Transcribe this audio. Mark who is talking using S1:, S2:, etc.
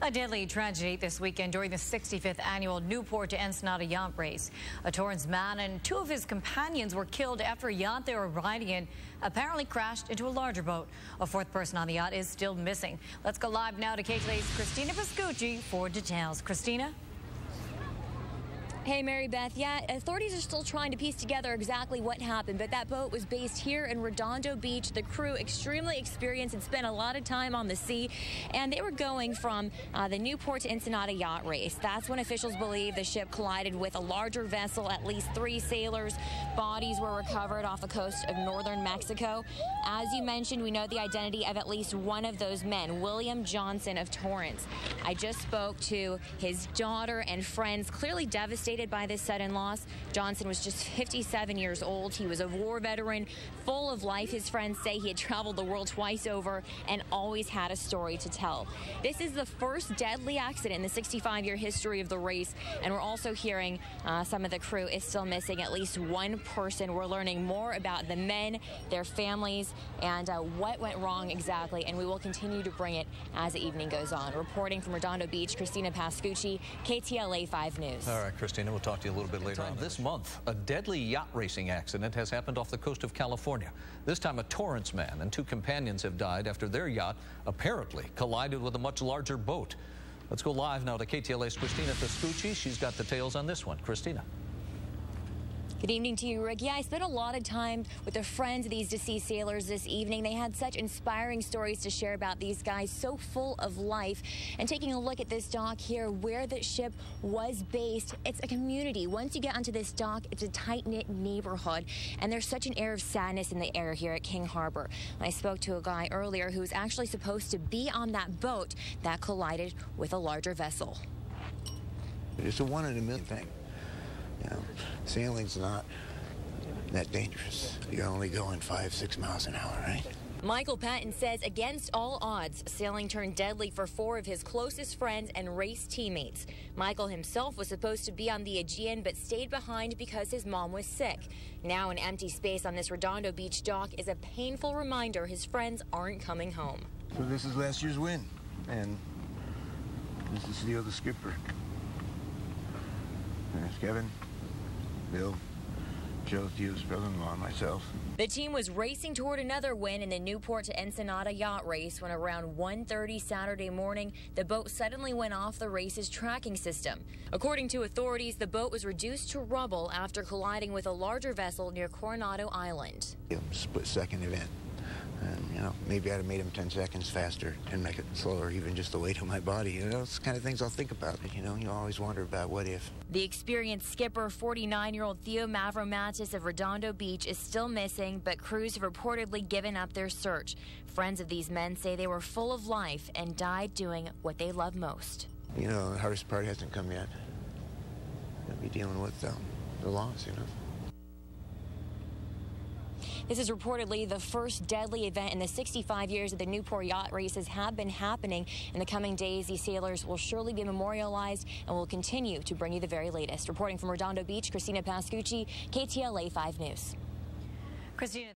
S1: A deadly tragedy this weekend during the 65th annual Newport to Ensenada yacht race. A Torrance man and two of his companions were killed after a yacht they were riding in apparently crashed into a larger boat. A fourth person on the yacht is still missing. Let's go live now to KTLA's Christina Pascucci for details. Christina?
S2: Hey, Mary Beth. Yeah, authorities are still trying to piece together exactly what happened, but that boat was based here in Redondo Beach. The crew, extremely experienced and spent a lot of time on the sea, and they were going from the Newport to Ensenada yacht race. That's when officials believe the ship collided with a larger vessel. At least 3 sailors' bodies were recovered off the coast of northern Mexico. As you mentioned, we know the identity of at least one of those men, William Johnson of Torrance. I just spoke to his daughter and friends, clearly devastated by this sudden loss. Johnson was just 57 years old. He was a war veteran, full of life. His friends say he had traveled the world twice over and always had a story to tell. This is the first deadly accident in the 65-year history of the race, and we're also hearing some of the crew is still missing, at least one person. We're learning more about the men, their families, and what went wrong exactly, and we will continue to bring it as the evening goes on. Reporting from Redondo Beach, Christina Pascucci, KTLA 5 News.
S3: All right, Christina, we'll talk to you a little bit later on. This month, a deadly yacht racing accident has happened off the coast of California. This time, a Torrance man and 2 companions have died after their yacht apparently collided with a much larger boat. Let's go live now to KTLA's Christina Pascucci. She's got details on this one. Christina.
S2: Good evening to you, Rick. Yeah, I spent a lot of time with the friends of these deceased sailors this evening. They had such inspiring stories to share about these guys, so full of life. And taking a look at this dock here, where the ship was based, it's a community. Once you get onto this dock, it's a tight-knit neighborhood, and there's such an air of sadness in the air here at King Harbor. I spoke to a guy earlier who was actually supposed to be on that boat that collided with a larger vessel.
S4: It's a one-in-a-million thing. You know, sailing's not that dangerous. You're only going 5-6 miles an hour, right?
S2: Michael Patton says against all odds, sailing turned deadly for 4 of his closest friends and race teammates. Michael himself was supposed to be on the Aegean but stayed behind because his mom was sick. Now an empty space on this Redondo Beach dock is a painful reminder his friends aren't coming home.
S4: So this is last year's win, and this is the other skipper. There's Kevin, Bill, Joe, Theo's brother-in-law, and myself.
S2: The team was racing toward another win in the Newport to Ensenada yacht race when around 1:30 Saturday morning, the boat suddenly went off the race's tracking system. According to authorities, the boat was reduced to rubble after colliding with a larger vessel near Coronado Island.
S4: Split-second event. And, you know, maybe I'd have made him 10 seconds faster and make it slower, even just the weight of my body. You know, it's the kind of things I'll think about. You know, you always wonder about what if.
S2: The experienced skipper, 49-year-old Theo Mavromatis of Redondo Beach, is still missing, but crews have reportedly given up their search. Friends of these men say they were full of life and died doing what they love most.
S4: You know, the hardest part hasn't come yet. I'll be dealing with the loss, you know.
S2: This is reportedly the first deadly event in the 65 years that the Newport yacht races have been happening. In the coming days, these sailors will surely be memorialized and will continue to bring you the very latest. Reporting from Redondo Beach, Christina Pascucci, KTLA 5 News.
S1: Christina.